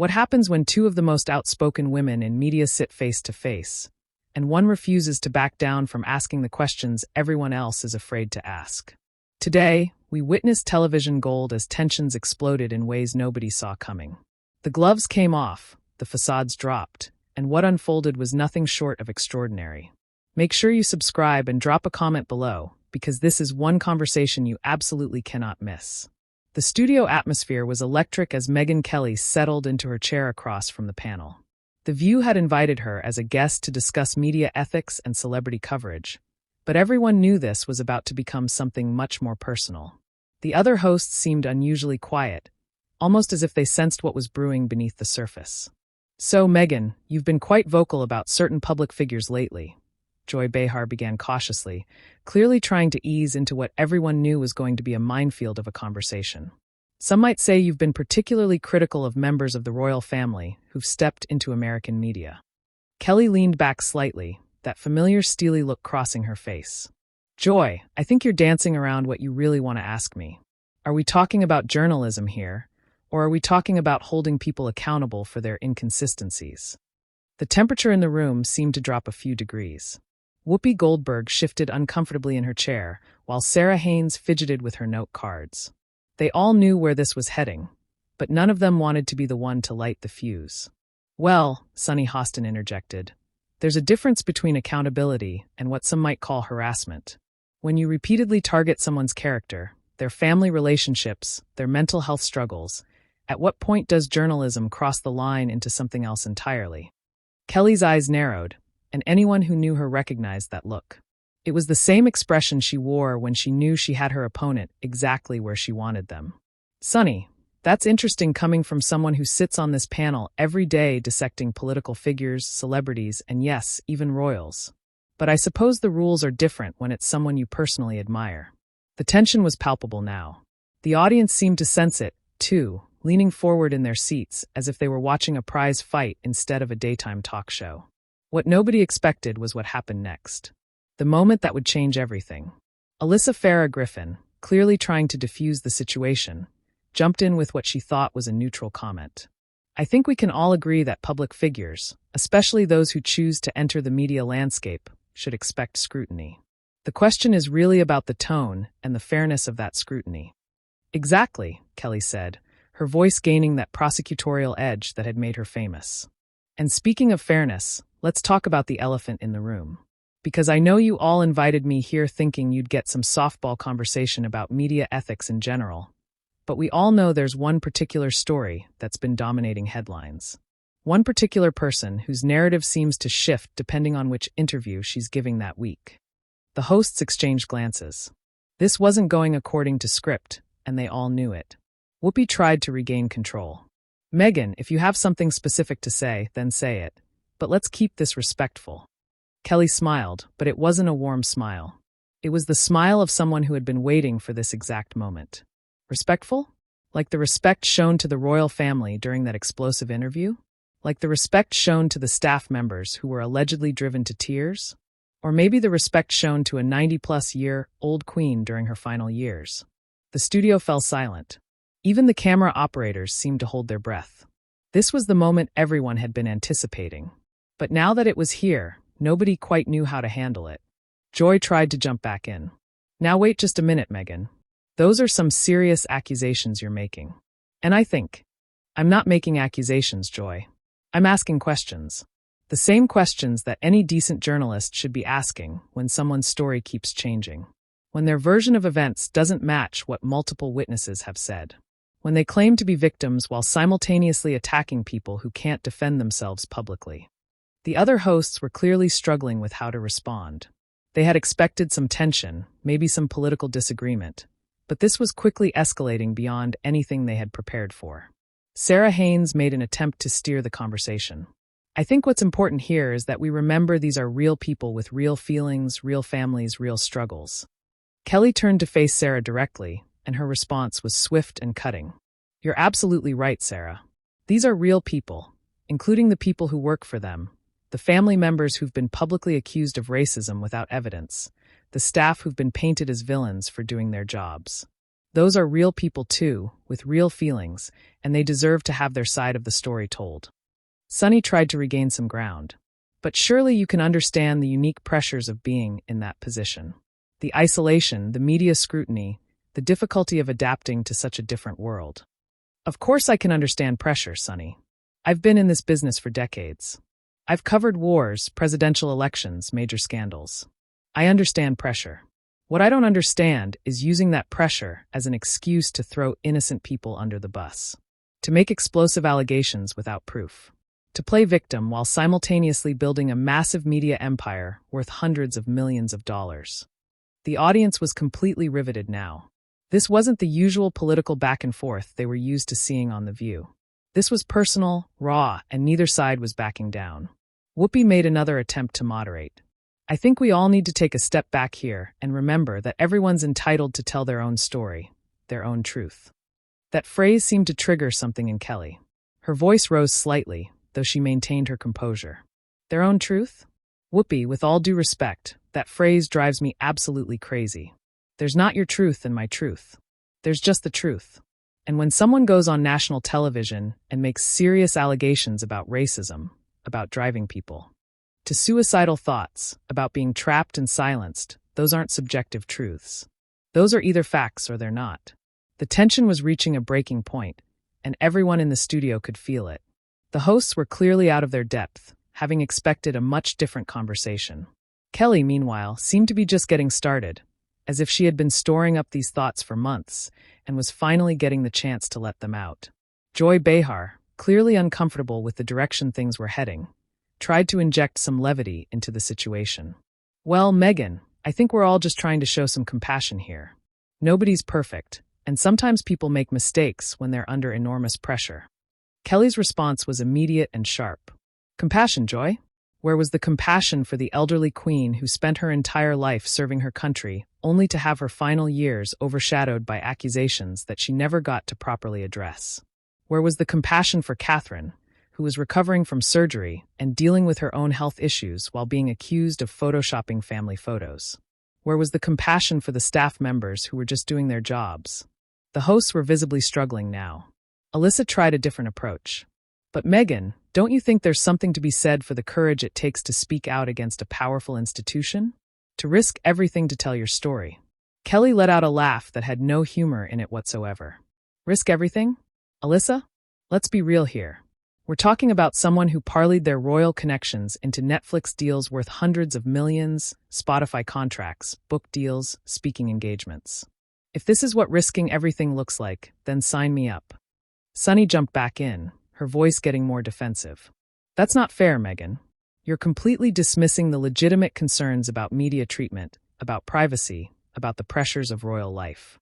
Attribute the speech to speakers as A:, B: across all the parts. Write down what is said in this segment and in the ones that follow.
A: What happens when two of the most outspoken women in media sit face to face, and one refuses to back down from asking the questions everyone else is afraid to ask? Today, we witnessed television gold as tensions exploded in ways nobody saw coming. The gloves came off, the facades dropped, and what unfolded was nothing short of extraordinary. Make sure you subscribe and drop a comment below, because this is one conversation you absolutely cannot miss. The studio atmosphere was electric as Megyn Kelly settled into her chair across from the panel. The View had invited her as a guest to discuss media ethics and celebrity coverage, but everyone knew this was about to become something much more personal. The other hosts seemed unusually quiet, almost as if they sensed what was brewing beneath the surface. "So, Megyn, you've been quite vocal about certain public figures lately," Joy Behar began cautiously, clearly trying to ease into what everyone knew was going to be a minefield of a conversation. "Some might say you've been particularly critical of members of the royal family who've stepped into American media." Kelly leaned back slightly, that familiar steely look crossing her face. "Joy, I think you're dancing around what you really want to ask me. Are we talking about journalism here, or are we talking about holding people accountable for their inconsistencies?" The temperature in the room seemed to drop a few degrees. Whoopi Goldberg shifted uncomfortably in her chair, while Sarah Haynes fidgeted with her note cards. They all knew where this was heading, but none of them wanted to be the one to light the fuse. "Well," Sunny Hostin interjected, "there's a difference between accountability and what some might call harassment. When you repeatedly target someone's character, their family relationships, their mental health struggles, at what point does journalism cross the line into something else entirely?" Kelly's eyes narrowed, and anyone who knew her recognized that look. It was the same expression she wore when she knew she had her opponent exactly where she wanted them. "Sunny, that's interesting coming from someone who sits on this panel every day dissecting political figures, celebrities, and yes, even royals. But I suppose the rules are different when it's someone you personally admire." The tension was palpable now. The audience seemed to sense it, too, leaning forward in their seats as if they were watching a prize fight instead of a daytime talk show. What nobody expected was what happened next. The moment that would change everything. Alyssa Farah Griffin, clearly trying to defuse the situation, jumped in with what she thought was a neutral comment. "I think we can all agree that public figures, especially those who choose to enter the media landscape, should expect scrutiny. The question is really about the tone and the fairness of that scrutiny." "Exactly," Kelly said, her voice gaining that prosecutorial edge that had made her famous. "And speaking of fairness, let's talk about the elephant in the room. Because I know you all invited me here thinking you'd get some softball conversation about media ethics in general. But we all know there's one particular story that's been dominating headlines. One particular person whose narrative seems to shift depending on which interview she's giving that week." The hosts exchanged glances. This wasn't going according to script, and they all knew it. Whoopi tried to regain control. "Megyn, if you have something specific to say, then say it. But let's keep this respectful." Kelly smiled, but it wasn't a warm smile. It was the smile of someone who had been waiting for this exact moment. Respectful? Like the respect shown to the royal family during that explosive interview? Like the respect shown to the staff members who were allegedly driven to tears? Or maybe the respect shown to a 90-plus-year-old queen during her final years? The studio fell silent. Even the camera operators seemed to hold their breath. This was the moment everyone had been anticipating. But now that it was here, nobody quite knew how to handle it. Joy tried to jump back in. "Now wait just a minute, Megyn. Those are some serious accusations you're making." "And I'm not making accusations, Joy. I'm asking questions. The same questions that any decent journalist should be asking when someone's story keeps changing. When their version of events doesn't match what multiple witnesses have said. When they claim to be victims while simultaneously attacking people who can't defend themselves publicly." The other hosts were clearly struggling with how to respond. They had expected some tension, maybe some political disagreement, but this was quickly escalating beyond anything they had prepared for. Sarah Haynes made an attempt to steer the conversation. "I think what's important here is that we remember these are real people with real feelings, real families, real struggles." Kelly turned to face Sarah directly, and her response was swift and cutting. "You're absolutely right, Sarah. These are real people, including the people who work for them, the family members who've been publicly accused of racism without evidence, the staff who've been painted as villains for doing their jobs. Those are real people too, with real feelings, and they deserve to have their side of the story told. Sunny tried to regain some ground. But surely you can understand the unique pressures of being in that position. The isolation, the media scrutiny, the difficulty of adapting to such a different world. Of course I can understand pressure, Sunny. I've been in this business for decades. I've covered wars, presidential elections, major scandals. I understand pressure. What I don't understand is using that pressure as an excuse to throw innocent people under the bus. To make explosive allegations without proof. To play victim while simultaneously building a massive media empire worth hundreds of millions of dollars. The audience was completely riveted now. This wasn't the usual political back and forth they were used to seeing on The View. This was personal, raw, and neither side was backing down. Whoopi made another attempt to moderate. I think we all need to take a step back here and remember that everyone's entitled to tell their own story, their own truth. That phrase seemed to trigger something in Kelly. Her voice rose slightly, though she maintained her composure. Their own truth? Whoopi, with all due respect, that phrase drives me absolutely crazy. There's not your truth and my truth. There's just the truth. And when someone goes on national television and makes serious allegations about racism, about driving people, to suicidal thoughts, about being trapped and silenced, those aren't subjective truths. Those are either facts or they're not. The tension was reaching a breaking point, and everyone in the studio could feel it. The hosts were clearly out of their depth, having expected a much different conversation. Kelly, meanwhile, seemed to be just getting started, as if she had been storing up these thoughts for months and was finally getting the chance to let them out. Joy Behar, clearly uncomfortable with the direction things were heading, tried to inject some levity into the situation. Well, Megyn, I think we're all just trying to show some compassion here. Nobody's perfect, and sometimes people make mistakes when they're under enormous pressure. Kelly's response was immediate and sharp. Compassion, Joy? Where was the compassion for the elderly queen who spent her entire life serving her country, only to have her final years overshadowed by accusations that she never got to properly address? Where was the compassion for Catherine, who was recovering from surgery and dealing with her own health issues while being accused of photoshopping family photos? Where was the compassion for the staff members who were just doing their jobs? The hosts were visibly struggling now. Alyssa tried a different approach. But Megyn, don't you think there's something to be said for the courage it takes to speak out against a powerful institution? To risk everything to tell your story? Kelly let out a laugh that had no humor in it whatsoever. Risk everything? Alyssa? Let's be real here. We're talking about someone who parlayed their royal connections into Netflix deals worth hundreds of millions, Spotify contracts, book deals, speaking engagements. If this is what risking everything looks like, then sign me up. Sunny jumped back in, her voice getting more defensive. That's not fair, Megyn. You're completely dismissing the legitimate concerns about media treatment, about privacy, about the pressures of royal life.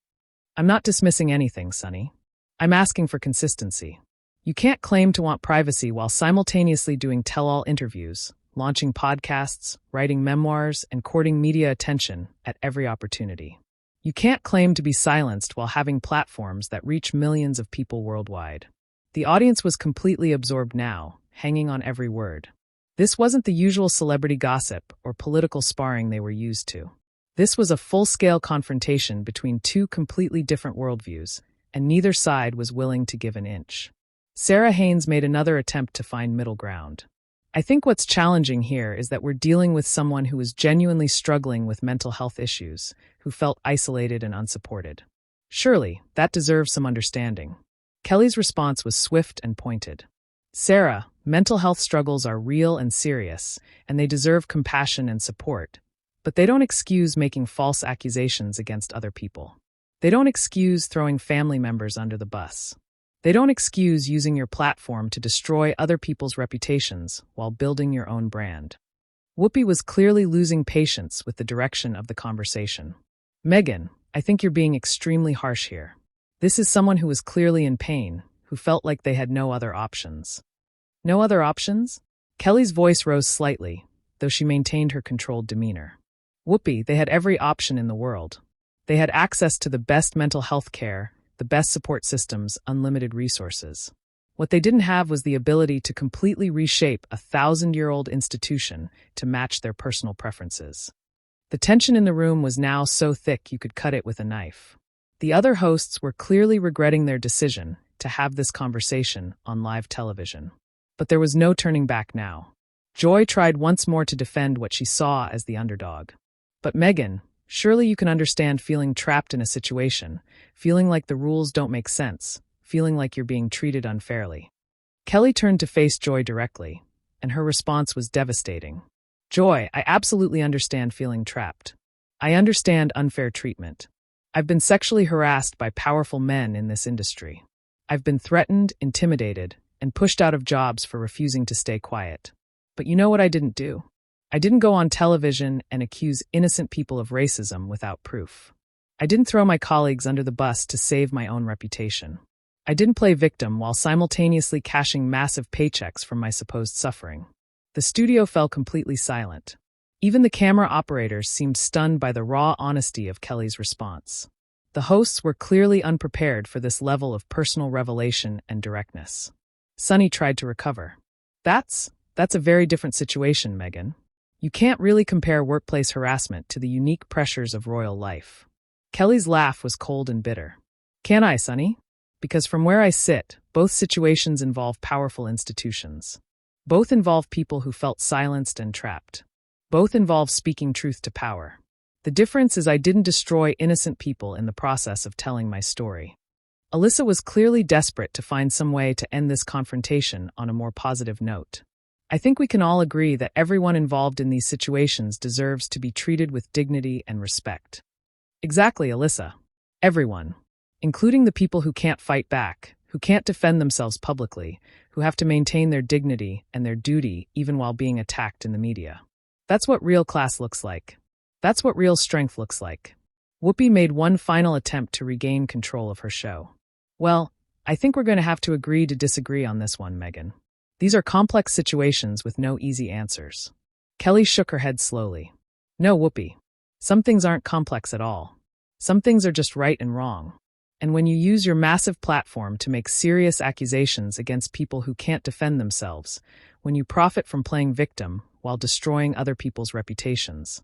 A: I'm not dismissing anything, Sunny. I'm asking for consistency. You can't claim to want privacy while simultaneously doing tell-all interviews, launching podcasts, writing memoirs, and courting media attention at every opportunity. You can't claim to be silenced while having platforms that reach millions of people worldwide. The audience was completely absorbed now, hanging on every word. This wasn't the usual celebrity gossip or political sparring they were used to. This was a full-scale confrontation between two completely different worldviews, and neither side was willing to give an inch. Sarah Haynes made another attempt to find middle ground. I think what's challenging here is that we're dealing with someone who was genuinely struggling with mental health issues, who felt isolated and unsupported. Surely, that deserves some understanding. Kelly's response was swift and pointed. Sarah, mental health struggles are real and serious, and they deserve compassion and support. But they don't excuse making false accusations against other people. They don't excuse throwing family members under the bus. They don't excuse using your platform to destroy other people's reputations while building your own brand. Whoopi was clearly losing patience with the direction of the conversation. Megyn, I think you're being extremely harsh here. This is someone who was clearly in pain, who felt like they had no other options. No other options? Kelly's voice rose slightly, though she maintained her controlled demeanor. Whoopi, they had every option in the world. They had access to the best mental health care, the best support systems, unlimited resources. What they didn't have was the ability to completely reshape a 1,000-year-old institution to match their personal preferences. The tension in the room was now so thick you could cut it with a knife. The other hosts were clearly regretting their decision to have this conversation on live television. But there was no turning back now. Joy tried once more to defend what she saw as the underdog. But Megyn, surely you can understand feeling trapped in a situation, feeling like the rules don't make sense, feeling like you're being treated unfairly. Kelly turned to face Joy directly, and her response was devastating. Joy, I absolutely understand feeling trapped. I understand unfair treatment. I've been sexually harassed by powerful men in this industry. I've been threatened, intimidated, and pushed out of jobs for refusing to stay quiet. But you know what I didn't do? I didn't go on television and accuse innocent people of racism without proof. I didn't throw my colleagues under the bus to save my own reputation. I didn't play victim while simultaneously cashing massive paychecks from my supposed suffering. The studio fell completely silent. Even the camera operators seemed stunned by the raw honesty of Kelly's response. The hosts were clearly unprepared for this level of personal revelation and directness. Sunny tried to recover. That's a very different situation, Megyn. You can't really compare workplace harassment to the unique pressures of royal life. Kelly's laugh was cold and bitter. Can I, Sunny? Because from where I sit, both situations involve powerful institutions. Both involve people who felt silenced and trapped. Both involve speaking truth to power. The difference is I didn't destroy innocent people in the process of telling my story. Alyssa was clearly desperate to find some way to end this confrontation on a more positive note. I think we can all agree that everyone involved in these situations deserves to be treated with dignity and respect. Exactly, Alyssa. Everyone. Including the people who can't fight back, who can't defend themselves publicly, who have to maintain their dignity and their duty even while being attacked in the media. That's what real class looks like. That's what real strength looks like. Whoopi made one final attempt to regain control of her show. Well, I think we're going to have to agree to disagree on this one, Megyn. These are complex situations with no easy answers. Kelly shook her head slowly. No, Whoopi. Some things aren't complex at all. Some things are just right and wrong. And when you use your massive platform to make serious accusations against people who can't defend themselves, when you profit from playing victim while destroying other people's reputations,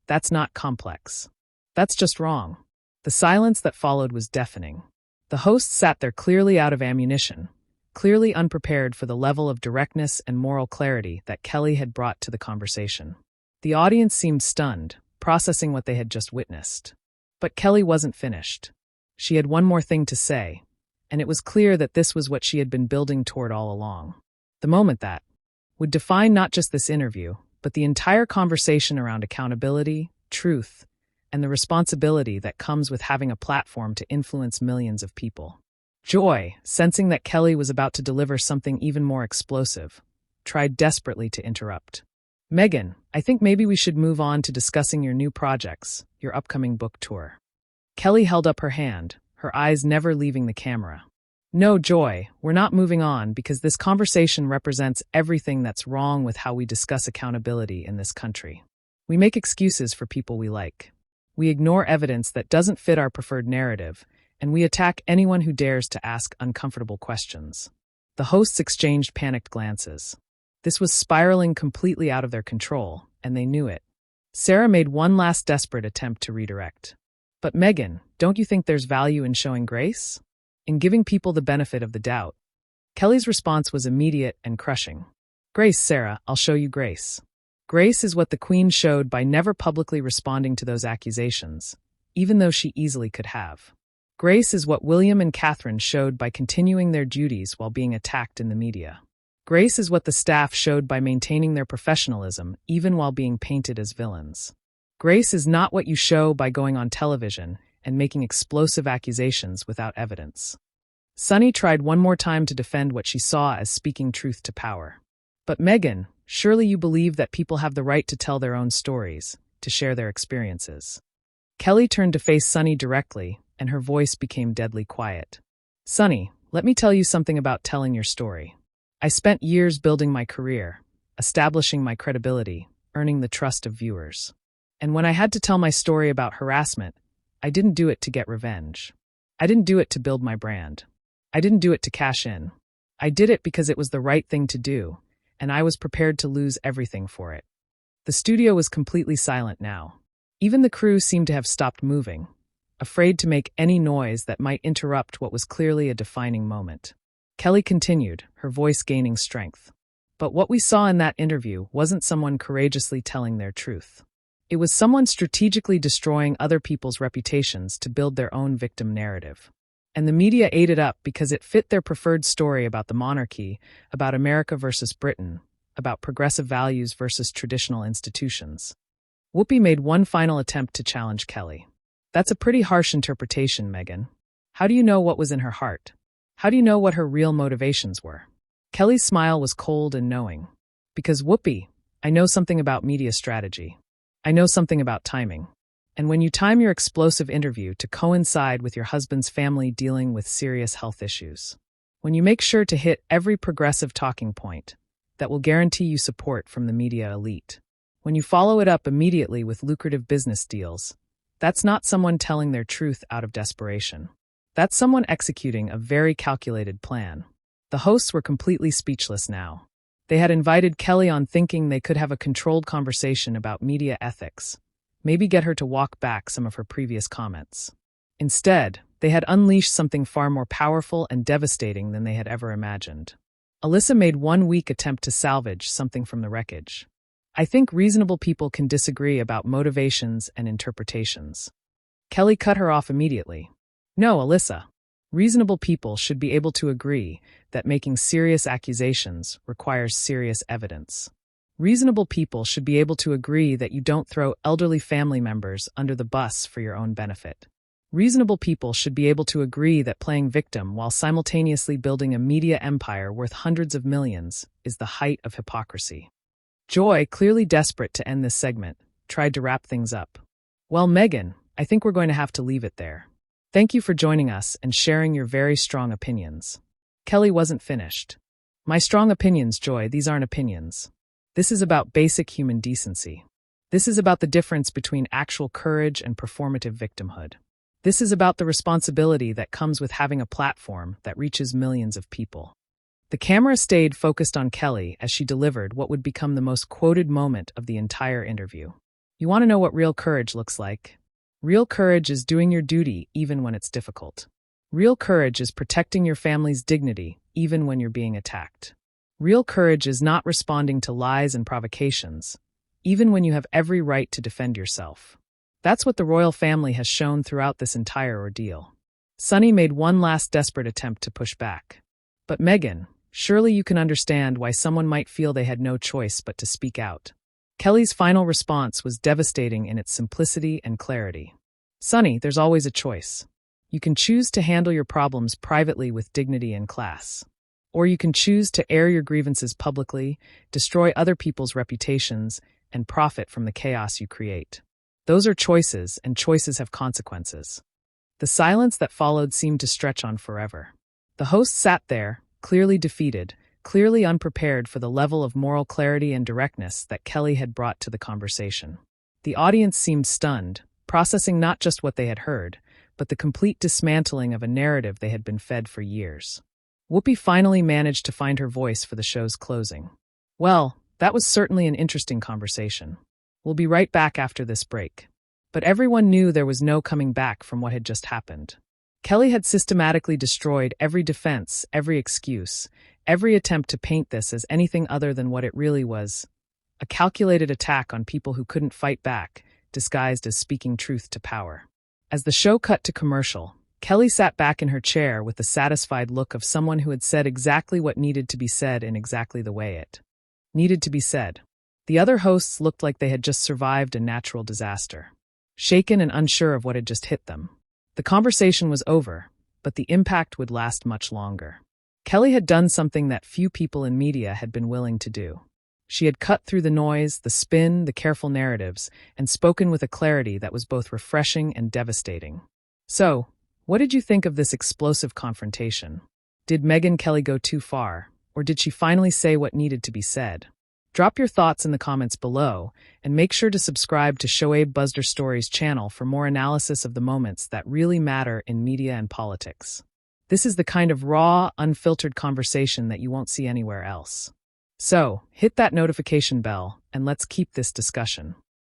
A: that's not complex. That's just wrong. The silence that followed was deafening. The host sat there clearly out of ammunition, clearly unprepared for the level of directness and moral clarity that Kelly had brought to the conversation. The audience seemed stunned, processing what they had just witnessed. But Kelly wasn't finished. She had one more thing to say, and it was clear that this was what she had been building toward all along. The moment that would define not just this interview, but the entire conversation around accountability, truth, and the responsibility that comes with having a platform to influence millions of people. Joy, sensing that Kelly was about to deliver something even more explosive, tried desperately to interrupt. Megyn, I think maybe we should move on to discussing your new projects, your upcoming book tour. Kelly held up her hand, her eyes never leaving the camera. No, Joy, we're not moving on because this conversation represents everything that's wrong with how we discuss accountability in this country. We make excuses for people we like. We ignore evidence that doesn't fit our preferred narrative, and we attack anyone who dares to ask uncomfortable questions. The hosts exchanged panicked glances. This was spiraling completely out of their control, and they knew it. Sarah made one last desperate attempt to redirect. But Megyn, don't you think there's value in showing grace? In giving people the benefit of the doubt? Kelly's response was immediate and crushing. Grace, Sarah, I'll show you grace. Grace is what the Queen showed by never publicly responding to those accusations, even though she easily could have. Grace is what William and Catherine showed by continuing their duties while being attacked in the media. Grace is what the staff showed by maintaining their professionalism even while being painted as villains. Grace is not what you show by going on television and making explosive accusations without evidence. Sunny tried one more time to defend what she saw as speaking truth to power. But Megyn, surely you believe that people have the right to tell their own stories, to share their experiences. Kelly turned to face Sunny directly, and her voice became deadly quiet. Sunny, let me tell you something about telling your story. I spent years building my career, establishing my credibility, earning the trust of viewers. And when I had to tell my story about harassment, I didn't do it to get revenge. I didn't do it to build my brand. I didn't do it to cash in. I did it because it was the right thing to do, and I was prepared to lose everything for it. The studio was completely silent now. Even the crew seemed to have stopped moving. afraid to make any noise that might interrupt what was clearly a defining moment. Kelly continued, her voice gaining strength. But what we saw in that interview wasn't someone courageously telling their truth. It was someone strategically destroying other people's reputations to build their own victim narrative. And the media ate it up because it fit their preferred story about the monarchy, about America versus Britain, about progressive values versus traditional institutions. Whoopi made one final attempt to challenge Kelly. That's a pretty harsh interpretation, Megyn. How do you know what was in her heart? How do you know what her real motivations were? Kelly's smile was cold and knowing. Because Whoopi, I know something about media strategy. I know something about timing. And when you time your explosive interview to coincide with your husband's family dealing with serious health issues, when you make sure to hit every progressive talking point that will guarantee you support from the media elite, when you follow it up immediately with lucrative business deals, that's not someone telling their truth out of desperation. That's someone executing a very calculated plan. The hosts were completely speechless now. They had invited Kelly on thinking they could have a controlled conversation about media ethics, maybe get her to walk back some of her previous comments. Instead, they had unleashed something far more powerful and devastating than they had ever imagined. Alyssa made one weak attempt to salvage something from the wreckage. I think reasonable people can disagree about motivations and interpretations. Kelly cut her off immediately. No, Alyssa. Reasonable people should be able to agree that making serious accusations requires serious evidence. Reasonable people should be able to agree that you don't throw elderly family members under the bus for your own benefit. Reasonable people should be able to agree that playing victim while simultaneously building a media empire worth hundreds of millions is the height of hypocrisy. Joy, clearly desperate to end this segment, tried to wrap things up. Well, Megyn, I think we're going to have to leave it there. Thank you for joining us and sharing your very strong opinions. Kelly wasn't finished. My strong opinions, Joy, these aren't opinions. This is about basic human decency. This is about the difference between actual courage and performative victimhood. This is about the responsibility that comes with having a platform that reaches millions of people. The camera stayed focused on Kelly as she delivered what would become the most quoted moment of the entire interview. You want to know what real courage looks like? Real courage is doing your duty even when it's difficult. Real courage is protecting your family's dignity even when you're being attacked. Real courage is not responding to lies and provocations, even when you have every right to defend yourself. That's what the royal family has shown throughout this entire ordeal. Sunny made one last desperate attempt to push back. But Megyn, surely you can understand why someone might feel they had no choice but to speak out. Kelly's final response was devastating in its simplicity and clarity. Sunny, there's always a choice. You can choose to handle your problems privately with dignity and class. Or you can choose to air your grievances publicly, destroy other people's reputations, and profit from the chaos you create. Those are choices, and choices have consequences. The silence that followed seemed to stretch on forever. The host sat there, clearly defeated, clearly unprepared for the level of moral clarity and directness that Kelly had brought to the conversation. The audience seemed stunned, processing not just what they had heard, but the complete dismantling of a narrative they had been fed for years. Whoopi finally managed to find her voice for the show's closing. Well, that was certainly an interesting conversation. We'll be right back after this break. But everyone knew there was no coming back from what had just happened. Kelly had systematically destroyed every defense, every excuse, every attempt to paint this as anything other than what it really was, a calculated attack on people who couldn't fight back, disguised as speaking truth to power. As the show cut to commercial, Kelly sat back in her chair with the satisfied look of someone who had said exactly what needed to be said in exactly the way it needed to be said. The other hosts looked like they had just survived a natural disaster, shaken and unsure of what had just hit them. The conversation was over, but the impact would last much longer. Kelly had done something that few people in media had been willing to do. She had cut through the noise, the spin, the careful narratives, and spoken with a clarity that was both refreshing and devastating. So, what did you think of this explosive confrontation? Did Megyn Kelly go too far, or did she finally say what needed to be said? Drop your thoughts in the comments below, and make sure to subscribe to Shoaib Buzzer Stories channel for more analysis of the moments that really matter in media and politics. This is the kind of raw, unfiltered conversation that you won't see anywhere else. So, hit that notification bell, and let's keep this discussion